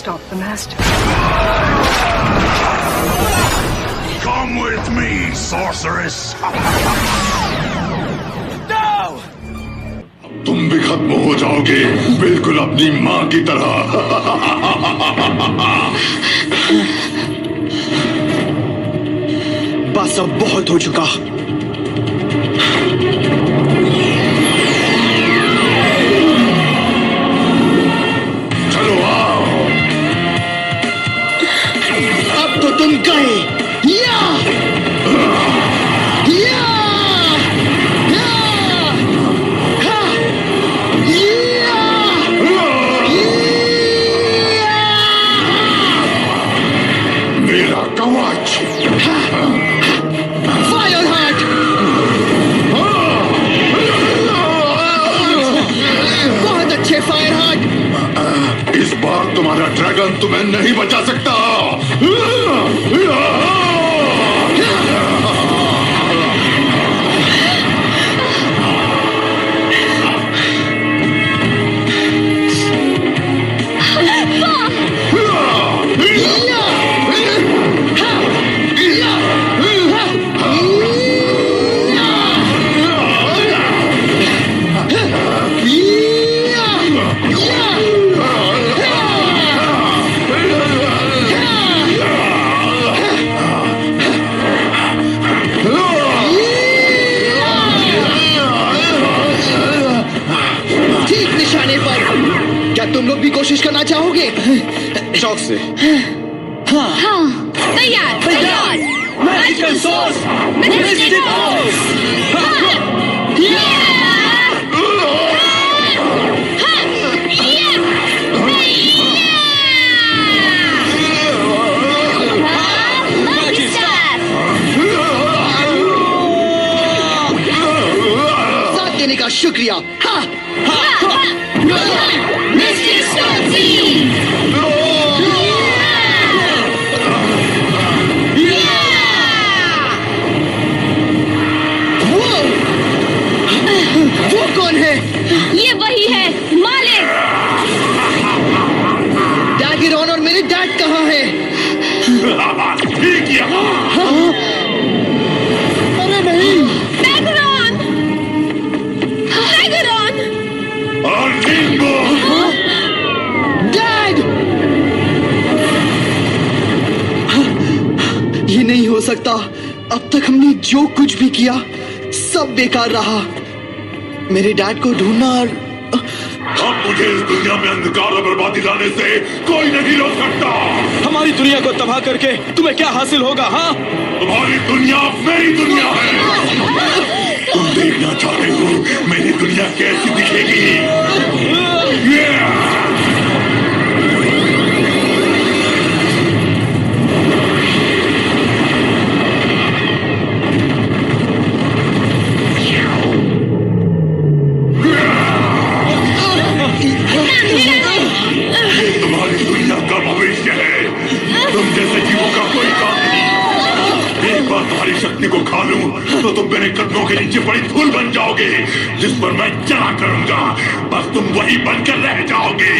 stop the master. Come with me, sorceress. No! तुम भी खत्म हो जाओगे, बिल्कुल अपनी माँ की तरह। बस अब बहुत हो चुका। चलो आओ। अब तो तुम गए। या! या! या! हा! या! मेरा कवच। Fire heart! बहुत अच्छे फायर हार्ट। इस बार तुम्हारा ड्रैगन तुम्हें नहीं बचा सकता। तुम लोग भी कोशिश करना चाहोगे? शौक से। हाँ, तैयार। Magical source, Mystic Force. साथ देने का शुक्रिया। वो कौन है? ये वही है, मालिक। डैगरॉन और मेरे डैड कहाँ है? ठीक यहाँ। अरे नहीं। डैगरॉन! डैगरॉन! और रिंगो। डैड! ये नहीं हो सकता। अब तक हमने जो कुछ भी किया सब बेकार रहा। मेरे डैड को ढूंढना और अब मुझे इस दुनिया में अंधकार और बर्बादी लाने से कोई नहीं रोक सकता। हमारी दुनिया को तबाह करके तुम्हें क्या हासिल होगा? हाँ, तुम्हारी दुनिया मेरी दुनिया है। तुम देखना चाहते हो मेरी दुनिया कैसी दिखेगी? तुम्हारी दुनिया का भविष्य है। तुम जैसे जीवों का कोई काम नहीं। एक बार तुम्हारी शक्ति को खा लूं तो तुम मेरे कदमों के नीचे बड़ी धूल बन जाओगे, जिस पर मैं चला करूंगा। बस तुम वही बनकर रह जाओगे।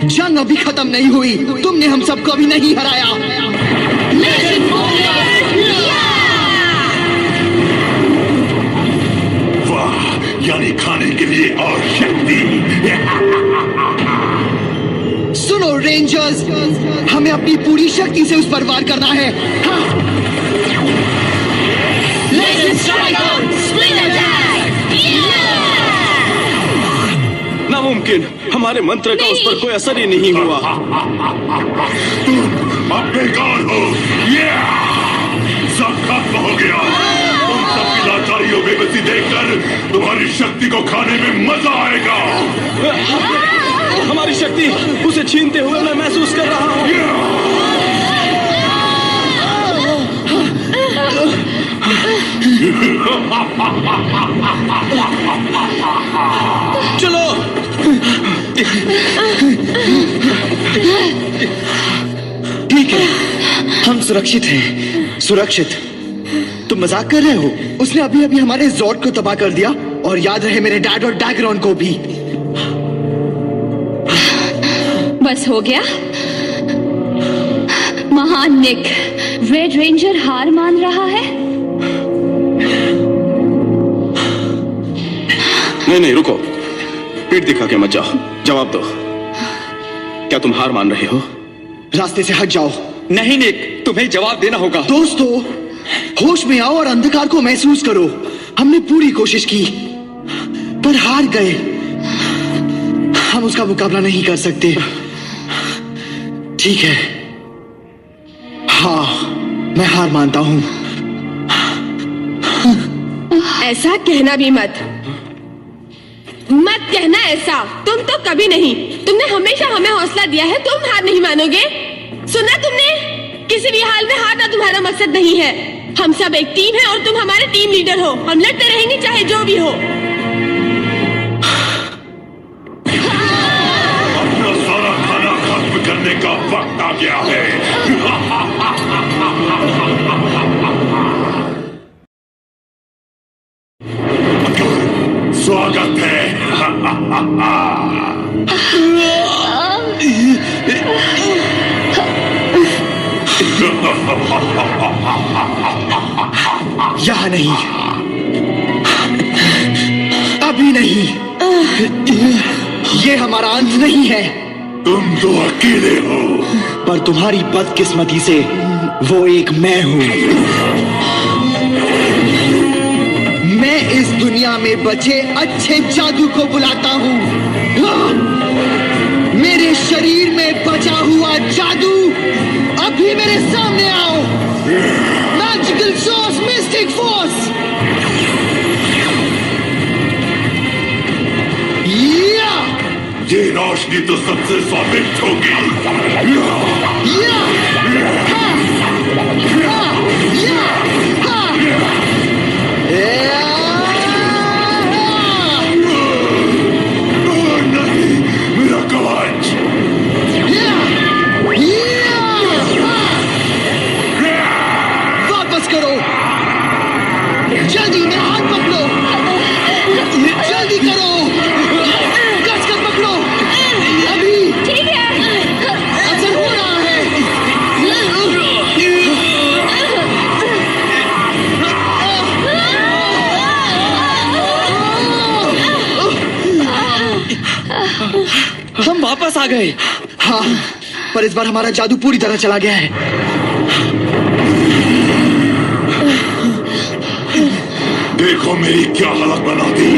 जंग अभी खत्म नहीं हुई। तुमने हम सबको अभी नहीं हराया। वाह, यानी खाने के लिए और शक्ति। सुनो रेंजर्स, हमें अपनी पूरी शक्ति से उस पर वार करना है। नामुमकिन, हमारे मंत्र का उस पर कोई असर ही नहीं हुआ। तुम अब बेकार हो। सब खत्म हो गया। तुम सबकी लाचारी और बेबसी देखकर तुम्हारी शक्ति को खाने में मजा आएगा। हमारी शक्ति उसे छीनते हुए मैं महसूस कर रहा हूँ। चलो। ठीक है, हम सुरक्षित हैं। सुरक्षित? तुम मजाक कर रहे हो? उसने अभी अभी हमारे ज़ॉर्ड को तबाह कर दिया, और याद रहे मेरे डैड और डैगरॉन को भी। बस हो गया। महान निक, रेड रेंजर हार मान रहा है? नहीं, रुको। पीठ दिखा के मत जाओ, जवाब दो। क्या तुम हार मान रहे हो? रास्ते से हट जाओ। नहीं निक, तुम्हें जवाब देना होगा। दोस्तों, होश में आओ और अंधकार को महसूस करो। हमने पूरी कोशिश की पर हार गए। हम उसका मुकाबला नहीं कर सकते। ठीक है, हाँ, मैं हार मानता हूं। ऐसा कहना भी मत कहना ऐसा। तुम तो कभी नहीं। तुमने हमेशा हमें हौसला दिया है। तुम हार नहीं मानोगे। सुना तुमने? किसी भी हाल में हारना तुम्हारा मकसद नहीं है। हम सब एक टीम है और तुम हमारे टीम लीडर हो। हम लड़ते रहेंगे चाहे जो भी हो। अपना सारा खाना खत्म करने का वक्त आ गया है। स्वागत है। यहाँ नहीं, अभी नहीं। ये हमारा अंत नहीं है। तुम तो अकेले हो, पर तुम्हारी बदकिस्मती से वो एक मैं हूं। मैं इस दुनिया में बचे अच्छे जादू को बुलाता हूं। मेरे शरीर में बचा हुआ जादू अभी मेरे सामने आओ। Magical source, Mystic Force. ये रोशनी तो सबसे स्वादिष्ट होगी। नहीं, मेरा कवच। वापस करो, जल्दी मेरा हाथ पकड़ो। जल्दी करो, कसकर पकड़ो। अभी ठीक है। असर हो रहा है। हम वापस आ गए। हाँ, पर इस बार हमारा जादू पूरी तरह चला गया है। देखो मेरी क्या हालत बना दी।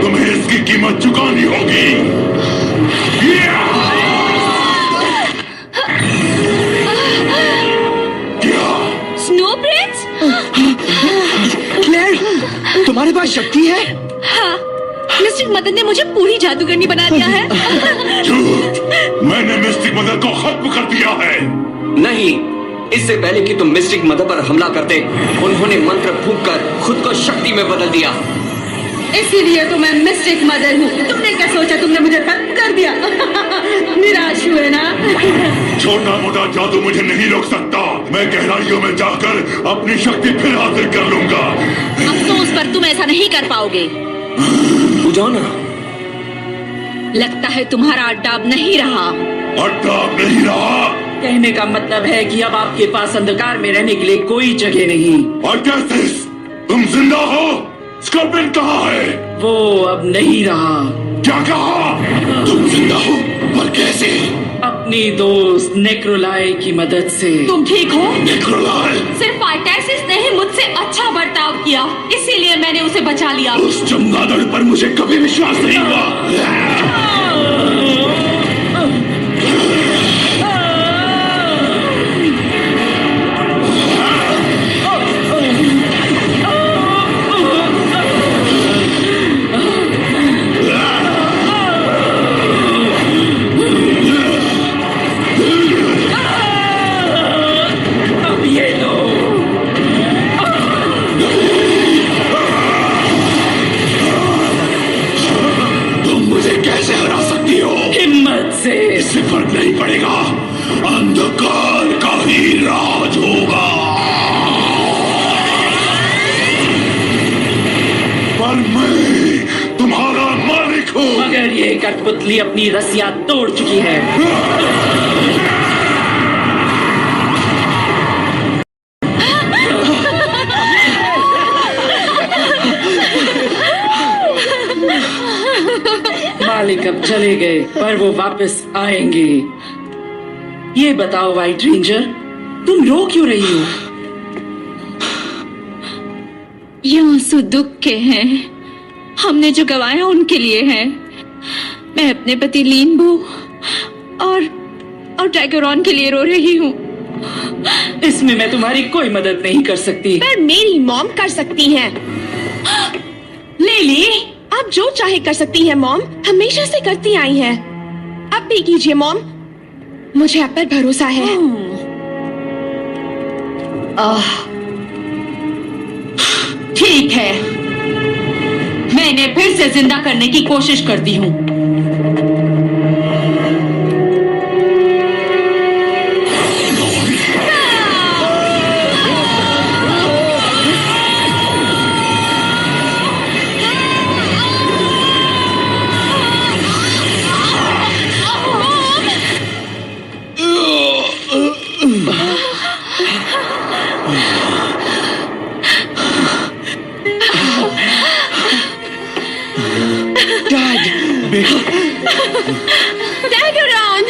तुम्हें इसकी कीमत चुकानी होगी। क्या? Snow Prince? क्लेयर, तुम्हारे पास शक्ति है? हाँ, मिस्टर मदन ने मुझे पूरी जादूगरनी बना दिया है। झूठ! मैंने मिस्टिक मदर को खत्म कर दिया है। नहीं, इससे पहले कि तुम मिस्टिक मदर पर हमला करते, उन्होंने मंत्र फूंककर खुद को शक्ति में बदल दिया। इसीलिए तो मैं मिस्टिक मदर हूँ। तुमने क्या सोचा? तुमने मुझे खत्म कर दिया। निराश हुए ना? छोटा मोटा जादू मुझे नहीं रोक सकता। मैं गहराइयों में जाकर अपनी शक्ति फिर हासिल कर लूंगा। अफसोस, पर तुम ऐसा नहीं कर पाओगे। बुझाओ ना। लगता है तुम्हारा अड्डा अब नहीं रहा। अड्डा अब नहीं रहा? कहने का मतलब है कि अब आपके पास अंधकार में रहने के लिए कोई जगह नहीं। और कैसे? तुम जिंदा हो? स्कॉर्पियन कहाँ है? वो अब नहीं रहा। क्या कहा? तुम जिंदा हो, पर कैसे? अपनी दोस्त नेक्रोलाई की मदद से। तुम ठीक हो? नेक्रोलाई? सिर्फ आर्टेसिस ने ही मुझसे अच्छा बर्ताव किया, इसीलिए मैंने उसे बचा लिया। उस चमगादड़ पर मुझे कभी विश्वास नहीं हुआ। इससे फर्क नहीं पड़ेगा। अंधकार का ही राज होगा। पर मैं तुम्हारा मालिक हूँ। मगर ये कठपुतली अपनी रस्सियां तोड़ चुकी है। मालिक अब चले गए, पर वो वापस आएंगे। ये बताओ व्हाइट रेंजर, तुम रो क्यों रही हो? ये आंसू दुख के हैं। हमने जो गवाया उनके लिए हैं। मैं अपने पति लीनबो और टाइगरॉन के लिए रो रही हूँ। इसमें मैं तुम्हारी कोई मदद नहीं कर सकती। पर मेरी मॉम कर सकती है। लेली, आप जो चाहे कर सकती है मॉम, हमेशा से करती आई है। अब भी कीजिए मॉम, मुझे आप पर भरोसा है। ठीक है, मैं इन्हें फिर से जिंदा करने की कोशिश करती हूँ। टाइगरॉन!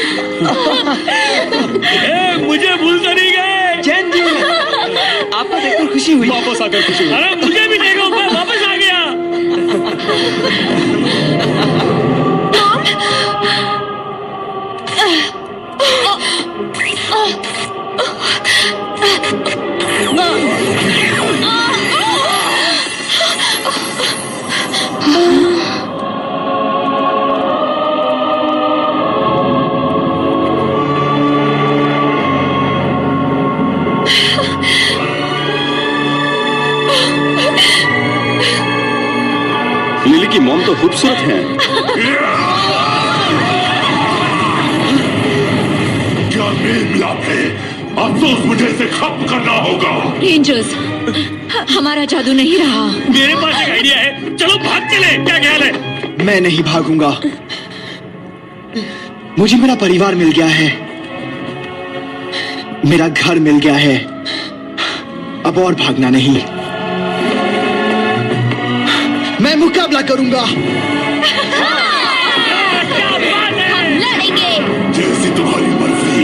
मुझे भूल तो नहीं गए। जैन जी, आपको देखकर खुशी हुई। वापस आकर खुशी हुई। अरे मुझे भी देखो, मैं वापस आ गया। लिली की मॉम तो खूबसूरत है। क्या मेल मिलाप है? अफसोस मुझे इसे खत्म करना होगा। रेंजर्स, हमारा जादू नहीं रहा। मेरे पास एक आइडिया है, चलो भाग चले। क्या ख्याल है? मैं नहीं भागूंगा। मुझे मेरा परिवार मिल गया है, मेरा घर मिल गया है। अब और भागना नहीं। मैं मुकाबला करूंगा। हम लड़ेंगे। जैसी तुम्हारी मर्जी।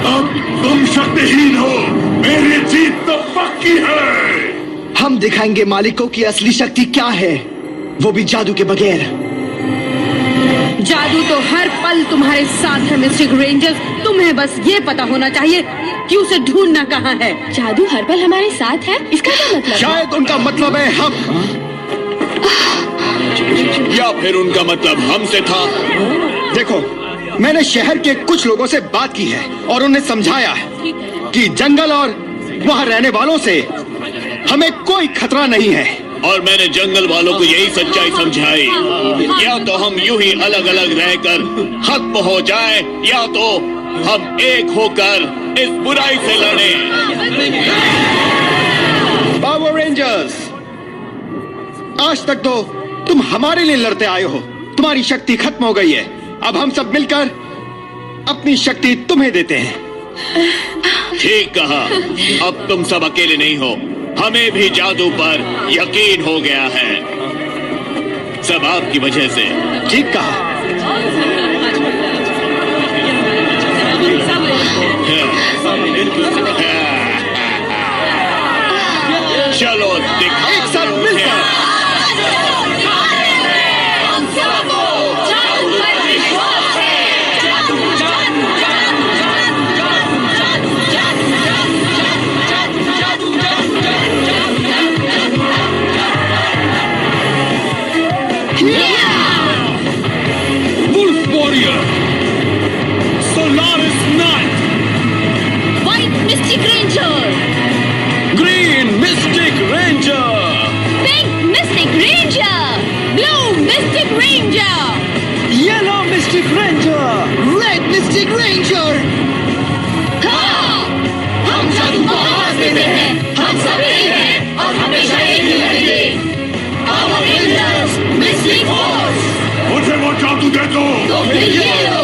अब तुम शक्तिहीन हो, मेरी जीत तो पक्की है। हम दिखाएंगे मालिकों की असली शक्ति क्या है, वो भी जादू के बगैर। जादू तो हर पल तुम्हारे साथ है मिस्टिक रेंजर्स। तुम्हें बस ये पता होना चाहिए कि उसे ढूंढना कहाँ है। जादू हर पल हमारे साथ है, इसका क्या मतलब? शायद उनका मतलब है हम, या फिर उनका मतलब हमसे था। देखो, मैंने शहर के कुछ लोगों से बात की है और उन्हें समझाया कि जंगल और वहाँ रहने वालों से हमें कोई खतरा नहीं है। और मैंने जंगल वालों को यही सच्चाई समझाई, या तो हम यूं ही अलग अलग रहकर खत्म हो जाएं, या तो हम एक होकर इस बुराई से लड़ें। पावर रेंजर्स, आज तक तो तुम हमारे लिए लड़ते आए हो। तुम्हारी शक्ति खत्म हो गई है। अब हम सब मिलकर अपनी शक्ति तुम्हें देते हैं। ठीक कहा। अब तुम सब अकेले नहीं हो, हमें भी जादू पर यकीन हो गया है। सब आपकी वजह से। ठीक कहा। चलो दिखा एक साथ मिलकर। Wolf Warrior, Solaris Knight, White Mystic Ranger, green mistake ranger, Pink Mystic Ranger, Blue Mystic Ranger, yellow mistake ranger, red mistake ranger. हम जादू को आवाज देते हैं। हम सभी हैं और हमेशा एक ही रहेंगे। Power Rangers, Mystic Force, मुझे वो जादू दे दो। तो फिर ये लो।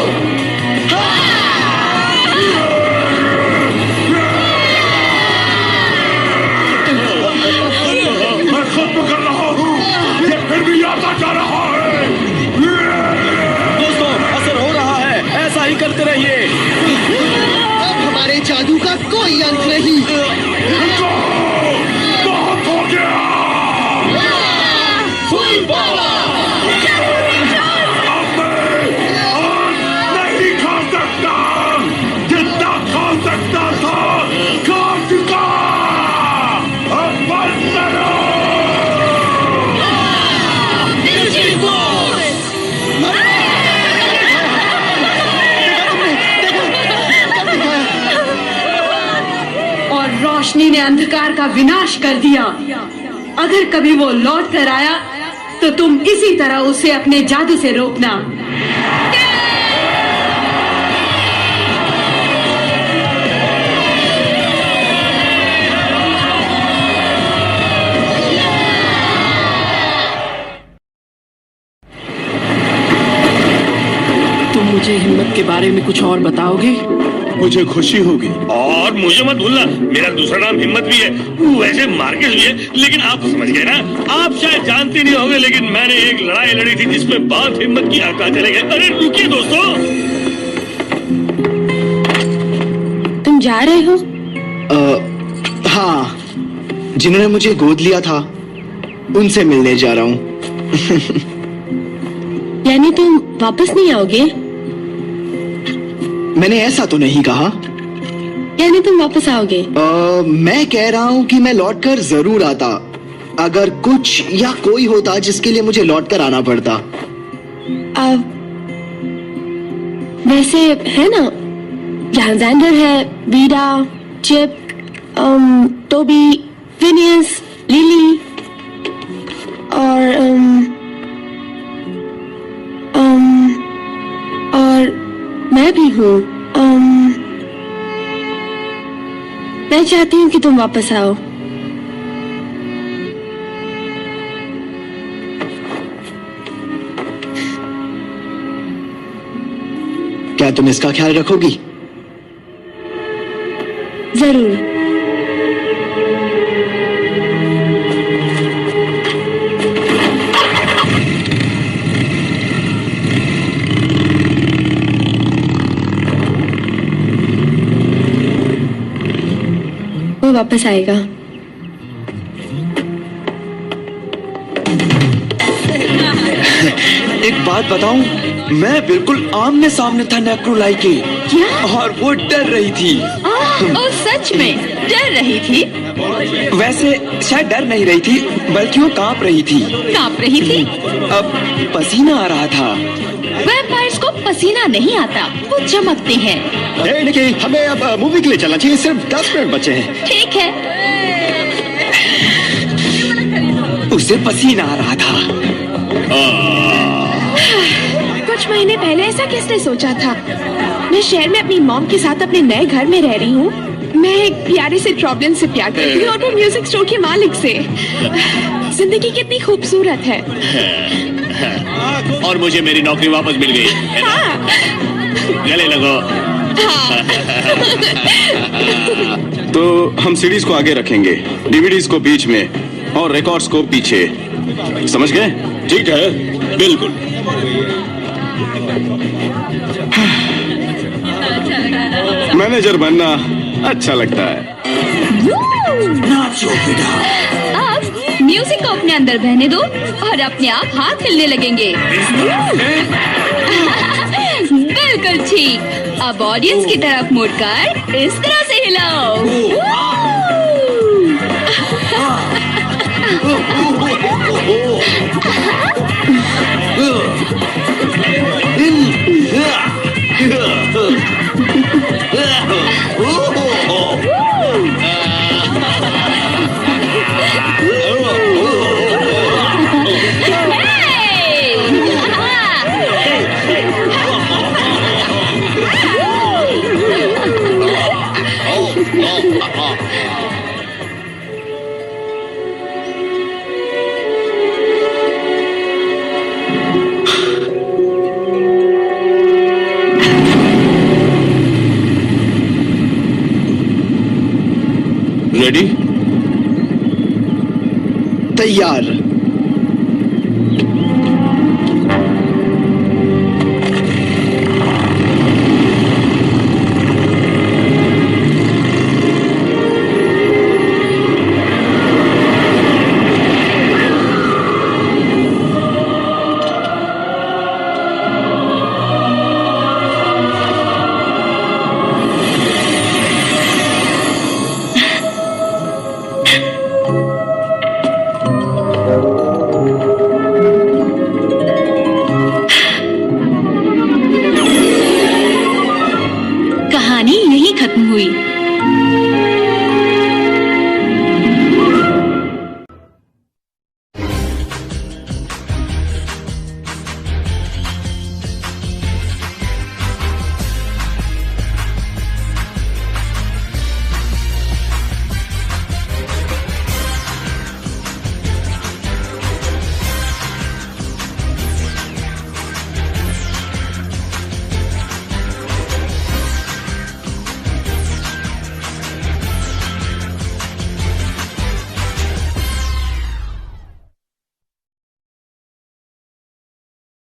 मैं खत्म कर रहा हूँ, ये फिर भी कोई अंत नहीं। बहुत हो गया। Full power. अब मैं और नहीं खा सकता। जितना खा सकता था खा चुका। अब बंद करो। और रोशनी ने अंधकार का विनाश कर दिया। अगर कभी वो लौट कर आया तो तुम इसी तरह उसे अपने जादू से रोकना। तुम मुझे हिम्मत के बारे में कुछ और बताओगे? मुझे खुशी होगी। और मुझे मत भूलना, मेरा दूसरा नाम हिम्मत भी है, वैसे मार्केस भी है, लेकिन आप समझ गए ना। आप शायद जानते नहीं होंगे, लेकिन मैंने एक लड़ाई लड़ी थी जिसमें बात हिम्मत की आका चले गए। अरे रुकिए दोस्तों, तुम जा रहे हो? हाँ, जिन्होंने मुझे गोद लिया था उनसे मिलने जा रहा हूँ। यानी तुम वापस नहीं आओगे? मैंने ऐसा तो नहीं कहा। यानी तुम वापस आओगे? मैं कह रहा हूँ कि मैं लौटकर जरूर आता, अगर कुछ या कोई होता जिसके लिए मुझे लौटकर आना पड़ता। वैसे है ना, जैंडर है, Vida, Chip, Toby, Phineas, Lily और मैं भी हूँ। मैं चाहती हूँ कि तुम वापस आओ। क्या तुम इसका ख्याल रखोगी? जरूर। वो वापस आएगा। एक बात बताऊं, मैं बिल्कुल आमने सामने था नेक्रोलाई के। क्या? और वो डर रही थी। ओ सच में डर रही थी? वैसे शायद डर नहीं रही थी, बल्कि वो कांप रही थी। कांप रही थी? अब पसीना आ रहा था। वैम्पायर्स को पसीना नहीं आता, वो चमकते हैं। निकी, हमें अब मूवी के लिए चलना चाहिए, सिर्फ 10 मिनट बचे हैं। ठीक है। उसे पसीना आ रहा था। कुछ महीने पहले ऐसा किसने सोचा था? मैं शहर में अपनी मॉम के साथ अपने नए घर में रह रही हूँ। मैं एक प्यारे से प्रॉब्लम से प्यार करती हूँ और वो म्यूजिक स्टोर के मालिक से। जिंदगी कितनी खूबसूरत है। और मुझे मेरी नौकरी वापस मिल गई, है ना? हाँ। गले लगो। तो हम सीडीज को आगे रखेंगे, डीवीडीज को बीच में और रिकॉर्ड्स को पीछे। समझ गए? ठीक है, बिल्कुल। मैनेजर बनना अच्छा लगता है। नाचो बेटा। अब म्यूजिक को अपने अंदर बहने दो और अपने आप हाथ हिलने लगेंगे। बिल्कुल ठीक। अब ऑडियंस की तरफ मुड़कर इस तरह से हिलाओ। रेडी? तैयार।